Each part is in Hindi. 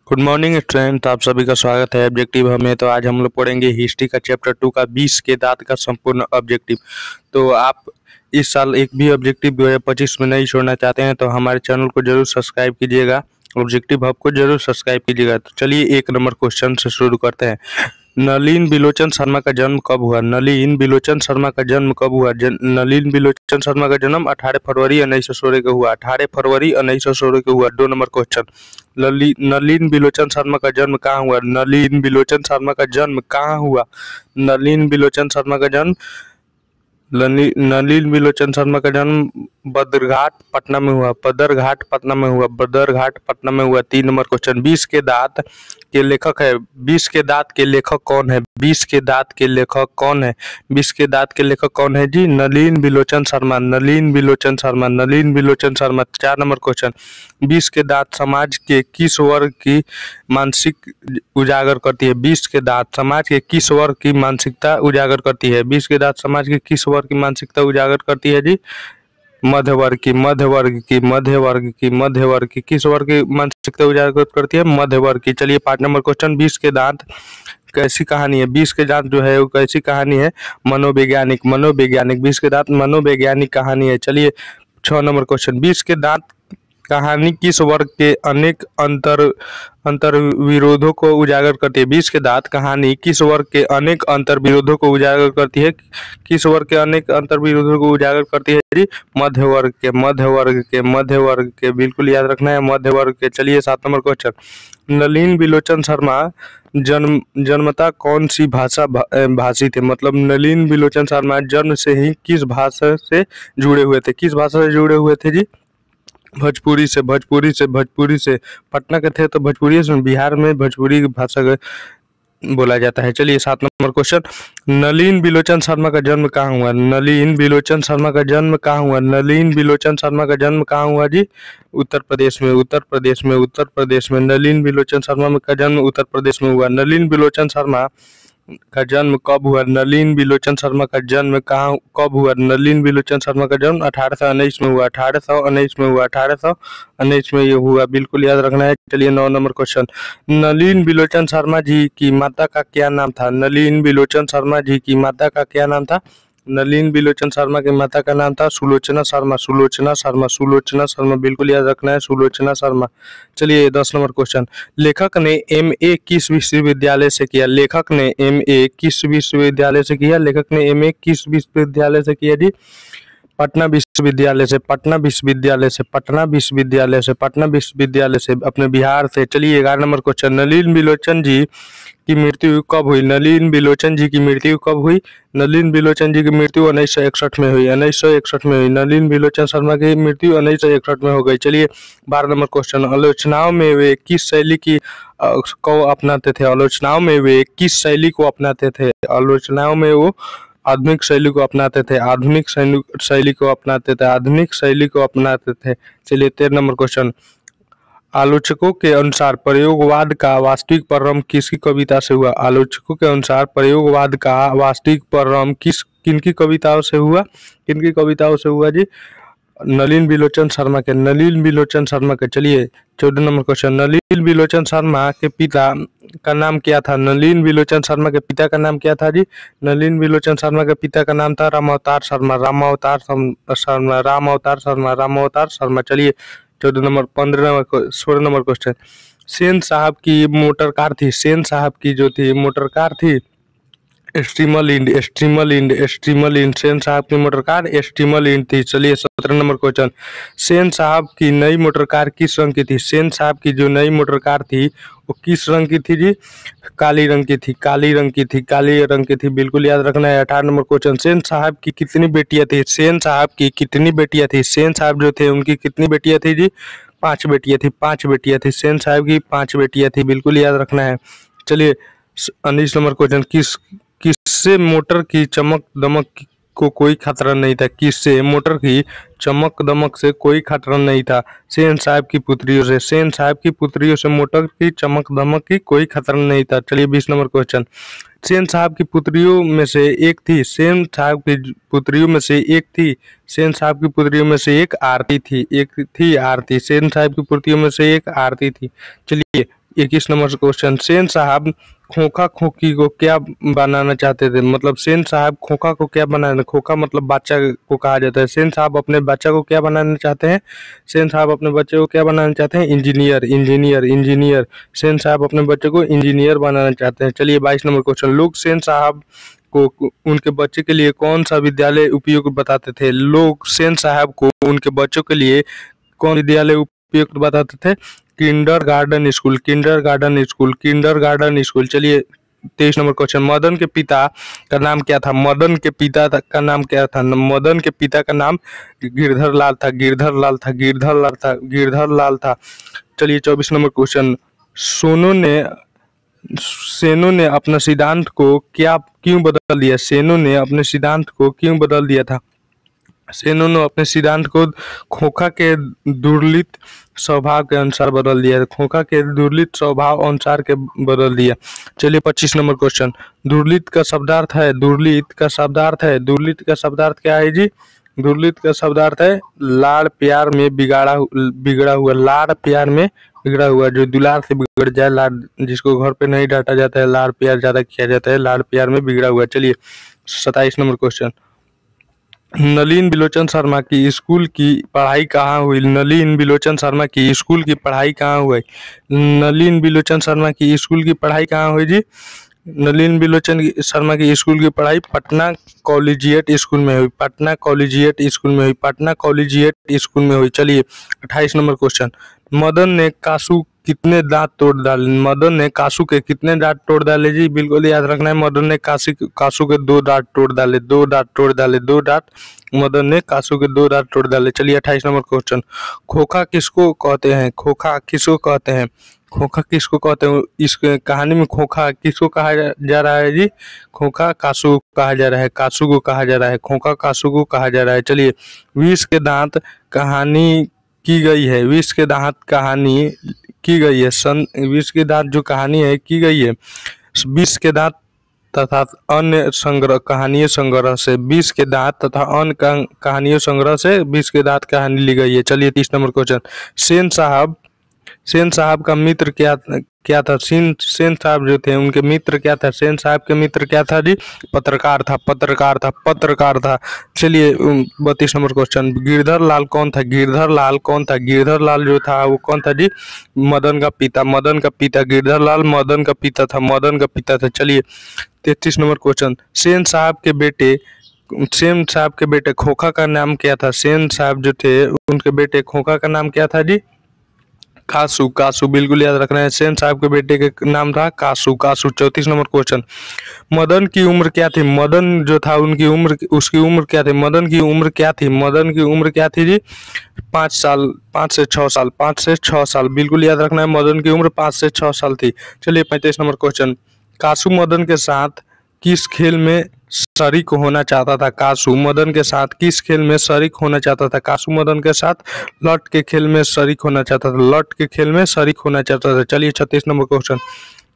गुड मॉर्निंग स्टूडेंट, आप सभी का स्वागत है ऑब्जेक्टिव हमें। तो आज हम लोग पढ़ेंगे हिस्ट्री का चैप्टर 2 का 20 के दांत का संपूर्ण ऑब्जेक्टिव। तो आप इस साल एक भी ऑब्जेक्टिव 2025 में नहीं छोड़ना चाहते हैं तो हमारे चैनल को जरूर सब्सक्राइब कीजिएगा, ऑब्जेक्टिव हब को जरूर सब्सक्राइब कीजिएगा। तो चलिए एक नंबर क्वेश्चन से शुरू करते हैं। नलिन बिलोचन शर्मा का जन्म कब हुआ? नलिन बिलोचन शर्मा का जन्म कब हुआ? नलिन बिलोचन शर्मा का जन्म 18 फरवरी 1916 को हुआ। 18 फरवरी 1916 को हुआ। 2 नंबर क्वेश्चन। नलिन बिलोचन शर्मा का जन्म कहाँ हुआ? नलिन बिलोचन शर्मा का जन्म कहाँ हुआ? नलिन बिलोचन शर्मा का जन्म नलिन बिलोचन शर्मा का जन्म बदरघाट पटना में हुआ। बदरघाट पटना में हुआ। बदरघाट पटना में हुआ। 3 नंबर क्वेश्चन। 20 के दांत के लेखक है। 20 के दांत के लेखक कौन है? 20 के दांत के लेखक कौन है? 20 के दांत के लेखक कौन है जी? नलिन बिलोचन शर्मा। नलिन बिलोचन शर्मा। नलिन बिलोचन शर्मा। 4 number question. 20 के दांत समाज के किस वर्ग की मानसिक उजागर करती है? 20 के दांत समाज के किस वर्ग की मानसिकता उजागर करती है? 20 के दांत समाज के किस वर्ग की मानसिकता उजागर करती है जी? मध्य वर्ग की। मध्य वर्ग की। मध्य वर्ग की। मध्य वर्ग की। किस वर्ग की मानसिकता उजागर करती है? मध्य वर्ग की। चलिए 5 नंबर क्वेश्चन। 20 के दांत कैसी कहानी है? 20 के दांत जो है वो कैसी कहानी है? मनोवैज्ञानिक। मनोवैज्ञानिक। 20 के दांत मनोवैज्ञानिक कहानी है। चलिए 6 नंबर क्वेश्चन। 20 के दांत कहानी किस वर्ग के अनेक अंतर विरोधों को उजागर करती है? 20 के दांत कहानी किस वर्ग के अनेक अंतर विरोधों को उजागर करती है? किस वर्ग के अनेक अंतर विरोधों को उजागर करती है जी? मध्य वर्ग के। मध्य वर्ग के। मध्य वर्ग के। बिल्कुल याद रखना है, मध्य वर्ग के। चलिए 7 नंबर क्वेश्चन। नलिन बिलोचन शर्मा जन्मता कौन सी भाषी थे? मतलब नलिन बिलोचन शर्मा जन्म से ही किस भाषा से जुड़े हुए थे? किस भाषा से जुड़े हुए थे जी? भोजपुरी से। भोजपुरी से। भोजपुरी से। पटना के थे तो भोजपुरी से। बिहार में भोजपुरी भाषा बोला जाता है। चलिए 7 नंबर क्वेश्चन। नलिन बिलोचन शर्मा का जन्म कहाँ हुआ? नलिन बिलोचन शर्मा का जन्म कहाँ हुआ? नलिन बिलोचन शर्मा का जन्म कहाँ हुआ जी? उत्तर प्रदेश में। उत्तर प्रदेश में। उत्तर प्रदेश में। नलिन बिलोचन शर्मा का जन्म उत्तर प्रदेश में हुआ। नलिन बिलोचन शर्मा का जन्म कब हुआ? नलिन बिलोचन शर्मा का जन्म कहाँ कब हुआ? नलिन बिलोचन शर्मा का जन्म 1819 में हुआ। 1819 में हुआ। 1819 में ये हुआ। बिल्कुल याद रखना है। चलिए 9 नंबर क्वेश्चन। नलिन बिलोचन शर्मा जी की माता का क्या नाम था? नलिन बिलोचन शर्मा जी की माता का क्या नाम था? नलिन बिलोचन शर्मा की माता का नाम था सुलोचना शर्मा। सुलोचना शर्मा। सुलोचना शर्मा। बिल्कुल याद रखना है, सुलोचना शर्मा। चलिए 10 नंबर क्वेश्चन। लेखक ने एमए किस विश्वविद्यालय से किया? लेखक ने एमए किस विश्वविद्यालय से किया? लेखक ने एमए किस विश्वविद्यालय से किया जी? पटना विश्वविद्यालय से। पटना विश्वविद्यालय से। पटना विश्वविद्यालय से। पटना विश्वविद्यालय से, अपने बिहार से। चलिए 11 नंबर क्वेश्चन। नलिन बिलोचन जी की मृत्यु कब हुई? नलिन बिलोचन जी की मृत्यु कब हुई? नलिन बिलोचन जी की मृत्यु 1961 में हुई। 1961 में हुई। नलिन बिलोचन शर्मा की मृत्यु 1961 में हो गई। चलिए 12 नंबर क्वेश्चन। आलोचनाओं में वे किस शैली की को अपनाते थे? आलोचनाओं में वे किस शैली को अपनाते थे? आलोचनाओं में वो आधुनिक शैली को अपनाते थे। आधुनिक शैली को अपनाते थे। आधुनिक शैली को अपनाते थे। चलिए 13 नंबर क्वेश्चन। आलोचकों के अनुसार प्रयोगवाद का वास्तविक प्रारंभ किसकी कविता से हुआ? आलोचकों के अनुसार प्रयोगवाद का वास्तविक प्रारंभ किनकी कविताओं से हुआ? किनकी कविताओं से हुआ जी? नलिन बिलोचन शर्मा के। नलिन बिलोचन शर्मा के। चलिए 14 नंबर क्वेश्चन। नलिन बिलोचन शर्मा के पिता का नाम क्या था? नलिन बिलोचन शर्मा के पिता का नाम क्या था जी? नलिन बिलोचन शर्मा के पिता का नाम था रामावतार शर्मा। रामावतार शर्मा। रामावतार शर्मा। रामावतार शर्मा। चलिए 16 नंबर क्वेश्चन। सेन साहब की मोटर कार थी। सेन साहब की जो थी मोटर कार थी स्टीमल इंड। स्टीमल इंड। स्टीमल इंड। सेन साहब की मोटर कार स्टीमल इंड थी। चलिए 17 नंबर क्वेश्चन। सेन साहब की नई मोटर कार किस रंग की थी? सेन साहब की जो नई मोटर कार थी वो किस रंग की थी जी? काली रंग की थी। काली रंग की थी। काली रंग की थी। बिल्कुल याद रखना है। 18 नंबर क्वेश्चन। सेन साहब की कितनी बेटियां थी? सेन साहब की कितनी बेटियां थी? सेन साहब जो थे उनकी कितनी बेटियां थी जी? 5 बेटियां थी। 5 बेटियां थी। सेन साहब की 5 बेटियां थी। बिल्कुल याद रखना है। चलिए 19 नंबर क्वेश्चन। किससे मोटर की चमक दमक को कोई खतरा नहीं था? किससे मोटर की चमक दमक से कोई खतरा नहीं था? सेन साहब की पुत्रियों से। सेन साहब की पुत्रियों से मोटर की चमक दमक की कोई खतरा नहीं था। चलिए 20 नंबर क्वेश्चन। सेन साहब की पुत्रियों में से एक थी। सेन साहब की पुत्रियों में से एक थी। सेन साहब की पुत्रियों में से एक आरती थी। एक थी आरती। सेन साहब की पुत्रियों में से एक आरती थी। चलिए 21 नंबर क्वेश्चन, सेन साहब खोखा खोखी को क्या बनाना चाहते थे? मतलब सेन साहब खोखा को क्या बनाना, खोखा मतलब बच्चा को कहा जाता है। सेन साहब अपने बच्चा को क्या बनाना चाहते हैं? सेन साहब अपने बच्चे को क्या बनाना चाहते हैं? Engineer engineer engineer. सेन साहब अपने बच्चे को इंजीनियर बनाना चाहते हैं। चलिए 22 नंबर क्वेश्चन, लोग सेन साहब को उनके बच्चे के लिए कौन सा विद्यालय उपयुक्त बताते थे? लोग सेन साहब को उनके बच्चों के लिए कौन विद्यालय उपयुक्त बताते थे? Kindergarten school kindergarten school kindergarten school. चलिए 23 नंबर क्वेश्चन, मदन के पिता का नाम क्या था? मदन के पिता का नाम क्या था? मदन के पिता का नाम गिरधर लाल था गिरधर लाल था गिरधर लाल था गिरधर लाल था। चलिए 24 नंबर क्वेश्चन, सेनों ने अपना सिद्धांत को क्यों बदल दिया? सेनों ने अपने सिद्धांत को क्यों बदल दिया था? सेनों ने अपने सिद्धांत को खोखा के दुर्लित स्वभाव के अनुसार बदल दिया। खोखा के दुर्लित स्वभाव अनुसार के बदल दिया। चलिए 25 नंबर क्वेश्चन, दुर्लित का शब्दार्थ है दुर्लित का शब्दार्थ है दुर्लित का शब्दार्थ क्या है जी? दुर्लित का शब्दार्थ है लाड़ प्यार में बिगड़ा हुआ। लाड़ प्यार में बिगड़ा हुआ, जो दुलार से बिगड़ जाए, लाड़ जिसको घर पे नहीं डांटा जाता है, लाड़ प्यार ज्यादा किया जाता है, लाड़ प्यार में बिगड़ा हुआ। चलिए 27 नंबर क्वेश्चन, नलिन बिलोचन शर्मा की स्कूल की पढ़ाई कहाँ हुई? नलिन बिलोचन शर्मा की स्कूल की पढ़ाई कहाँ हुई? नलिन बिलोचन शर्मा की स्कूल की पढ़ाई कहाँ हुई जी? नलिन बिलोचन शर्मा की स्कूल की पढ़ाई पटना कॉलेजिएट स्कूल में हुई। पटना कॉलेजिएट स्कूल में हुई। पटना कॉलेजिएट स्कूल में हुई। चलिए 28 नंबर क्वेश्चन, मदन ने कासू कितने दांत तोड़ डाले? मदन ने कासू के कितने दांत तोड़ डाले जी? बिल्कुल याद रखना है, मदन ने कासू के 2 दांत तोड़ डाले। 2 दांत तोड़ डाले। 2 दांत मदन ने कासू के 2 दांत तोड़ डाले। चलिए 28 नंबर क्वेश्चन, खोखा किसको कहते हैं? खोखा किसको कहते हैं? खोखा किसको कहते हैं? इस कहानी में खोखा किसको कहा जा रहा है जी? खोखा कासू को कहा जा रहा है। कासू को कहा जा रहा है। खोखा कासू को कहा जा रहा है। चलिए 20 के दांत कहानी की गई है। 20 के दांत कहानी की गई है। 20 के दांत जो कहानी है की गई है 20 के दांत तथा अन्य संग्रह कहानियों संग्रह से। 20 के दांत तथा अन्य कहानियों संग्रह से 20 के दांत कहानी ली गई है। चलिए 30 नंबर क्वेश्चन, सेन साहब का मित्र क्या था? सेन साहब जो थे उनके मित्र क्या था? सेन साहब के मित्र क्या था जी? पत्रकार था। चलिए 32 नंबर क्वेश्चन, गिरधर लाल कौन था? गिरधर लाल जो था वो कौन था जी? मदन का पिता गिरधर लाल मदन का पिता था। चलिए 33 नंबर क्वेश्चन, सेन साहब के बेटे खोखा का नाम क्या था? सेन साहब जो थे उनके बेटे खोखा का नाम क्या था जी? कासू बिल्कुल याद रखना है। सेन साहब के बेटे के नाम था कासू। 34 नंबर क्वेश्चन, मदन की उम्र क्या थी? मदन जो था उसकी उम्र क्या थी? मदन की उम्र क्या थी जी? 5 से 6 साल बिल्कुल याद रखना है। मदन की उम्र 5 से 6 साल थी। चलिए 35 नंबर क्वेश्चन, कासू मदन के साथ किस खेल में शरीक होना चाहता था? कासू मदन के साथ किस खेल में शरीक होना चाहता था? कासू मदन के साथ लट के खेल में शरीक होना चाहता था। चलिए 36 नंबर क्वेश्चन,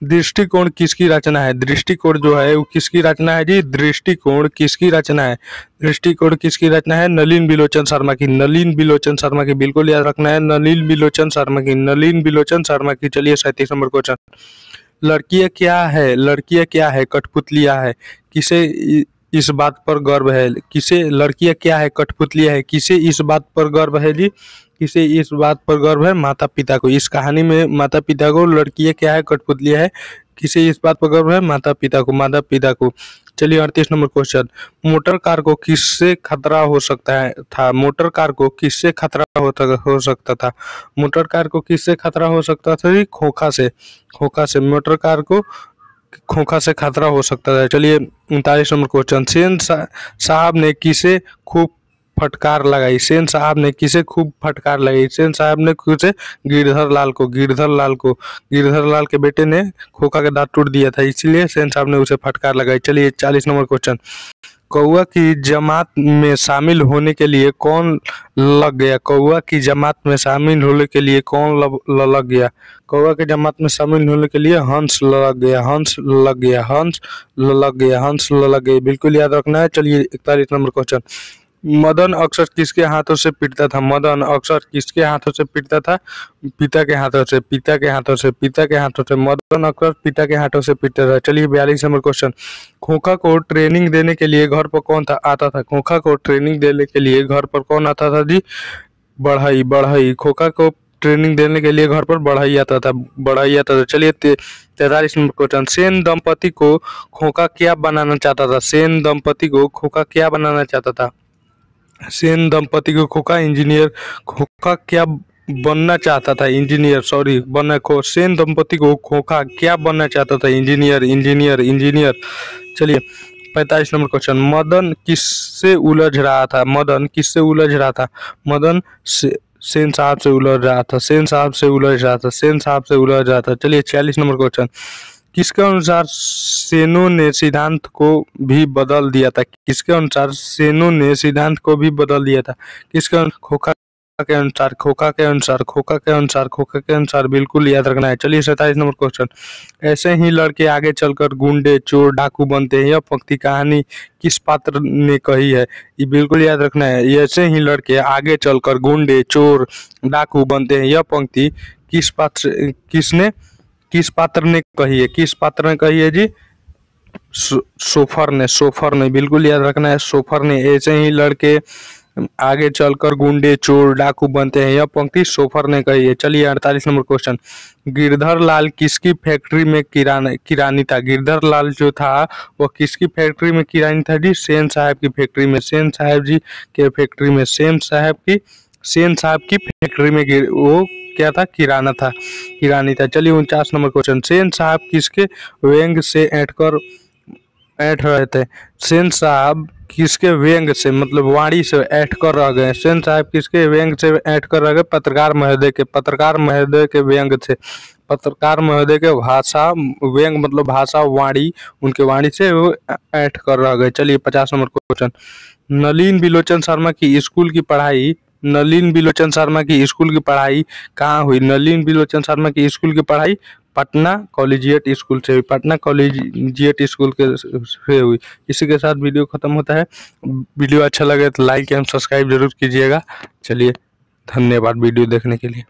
दृष्टिकोण किसकी रचना है? दृष्टिकोण जो है वो किसकी रचना है जी? दृष्टिकोण किसकी रचना है? नलिन बिलोचन शर्मा की बिल्कुल याद रखना है। नलिन बिलोचन शर्मा की। चलिए 37 नंबर क्वेश्चन, लड़कियां क्या है? कठपुतलियां है। किसे इस बात पर गर्व है? लड़कियां क्या है? कठपुतलियां है। किसे इस बात पर गर्व है जी? किसे इस बात पर गर्व है? माता पिता को। इस कहानी में माता पिता को लड़कियां क्या है? कठपुतलियां है। किसे इस बात पर गर्व है? माता पिता को। चलिए 38 नंबर क्वेश्चन, मोटर कार को किससे खतरा हो सकता था? मोटर कार को किससे खतरा हो सकता था? मोटर कार को किससे खतरा हो सकता था जी? खोखा से। मोटर कार को खोखा से खतरा हो सकता है। चलिए 39 नंबर क्वेश्चन, सेन साहब ने किसे खूब फटकार लगाई? सेन साहब ने किसे गिरधर लाल के बेटे ने खोखा का दांत टूट दिया था, इसीलिए सेन साहब ने उसे फटकार लगाई। चलिए 40 नंबर क्वेश्चन, कौआ की जमात में शामिल होने के लिए कौन लग गया? कौआ की जमात में शामिल होने के लिए कौन लग गया? कौआ की जमात में शामिल होने के लिए हंस लग गया। बिल्कुल याद रखना है। चलिए 41 नंबर क्वेश्चन, मदन अक्सर किसके हाथों से पीटता था? मदन अक्सर किसके हाथों से पीटता था? पिता के हाथों से, पिता के हाथों से, पिता के हाथों से। मदन अक्सर पिता के हाथों से पीटता था। चलिए 42 नंबर क्वेश्चन। खोखा को ट्रेनिंग देने के लिए घर पर कौन था आता था? खोखा को ट्रेनिंग देने के लिए घर पर कौन आता था जी? बढ़ई, बढ़ई। खोखा को ट्रेनिंग देने के लिए घर पर बढ़ई आता था, बढ़ई आता था। चलिए 43 नंबर क्वेश्चन। सेन दंपति को खोखा क्या बनाना चाहता था? सेन दंपति को खोखा क्या बनाना चाहता था? सेन दंपति को खोखा इंजीनियर, खोखा क्या बनना चाहता था? इंजीनियर, सॉरी बनना खो सेन दंपति को खोखा क्या बनना चाहता था? Engineer, engineer, engineer. चलिए 45 नंबर क्वेश्चन। मदन किससे उलझ रहा था? मदन किससे उलझ रहा था? मदन सेन साहब से उलझ रहा था, सेन साहब से उलझ रहा था, सेन साहब से उलझ रहा था। चलिए 46 नंबर क्वेश्चन। किसके अनुसार सेनों ने सिद्धांत को भी बदल दिया था? किसके अनुसार सेनों ने सिद्धांत को भी बदल दिया था? किसके खोखा के अनुसार, खोखा के अनुसार, खोखा के अनुसार, खोखा के अनुसार। बिल्कुल याद रखना है। चलिए 27 नंबर क्वेश्चन। ऐसे ही लड़के आगे चलकर गुंडे, चोर, डाकू बनते हैं। यह पंक्ति कहानी किस पात्र ने कही है? ये बिल्कुल याद रखना है। ऐसे ही लड़के आगे चलकर गुंडे, चोर, डाकू बनते हैं। यह पंक्ति किस पात्र ने कही है? किस पात्र ने कही है जी? सोफर ने, सोफर ने। बिल्कुल याद रखना है, सोफर ने। ऐसे ही लड़के आगे चलकर गुंडे, चोर, डाकू बनते हैं। यह पंक्ति सोफर ने कही है। चलिए 48 नंबर क्वेश्चन। गिरधर लाल किसकी फैक्ट्री में किरानी था? गिरधर लाल जो था वो किसकी फैक्ट्री में किरानी था जी? सेन साहब की फैक्ट्री में, सेन साहब जी के फैक्ट्री में, सेन साहब की फैक्ट्री में वो क्या था? किराना था, किरानी था। चलिए 49 नंबर क्वेश्चन। सेन साहब किसके व्यंग से ऐठ रहे थे? सेन साहब किसके व्यंग से, मतलब वाणी से ऐठ कर रह गए? सेन साहब किसके व्यंग से ऐठ कर रह गए? पत्रकार महोदय के, पत्रकार महोदय के व्यंग से, पत्रकार महोदय के भाषा व्यंग मतलब भाषा वाणी, उनके वाणी से वो ऐठ कर रह गए। चलिए 50 नंबर क्वेश्चन। नलिन बिलोचन शर्मा की स्कूल की पढ़ाई, नलिन बिलोचन शर्मा की स्कूल की पढ़ाई कहाँ हुई? नलिन बिलोचन शर्मा की स्कूल की पढ़ाई पटना कॉलेजिएट स्कूल से हुई, पटना कॉलेजिएट स्कूल के से हुई। इसी के साथ वीडियो खत्म होता है। वीडियो अच्छा लगे तो लाइक एवं सब्सक्राइब जरूर कीजिएगा। चलिए धन्यवाद वीडियो देखने के लिए।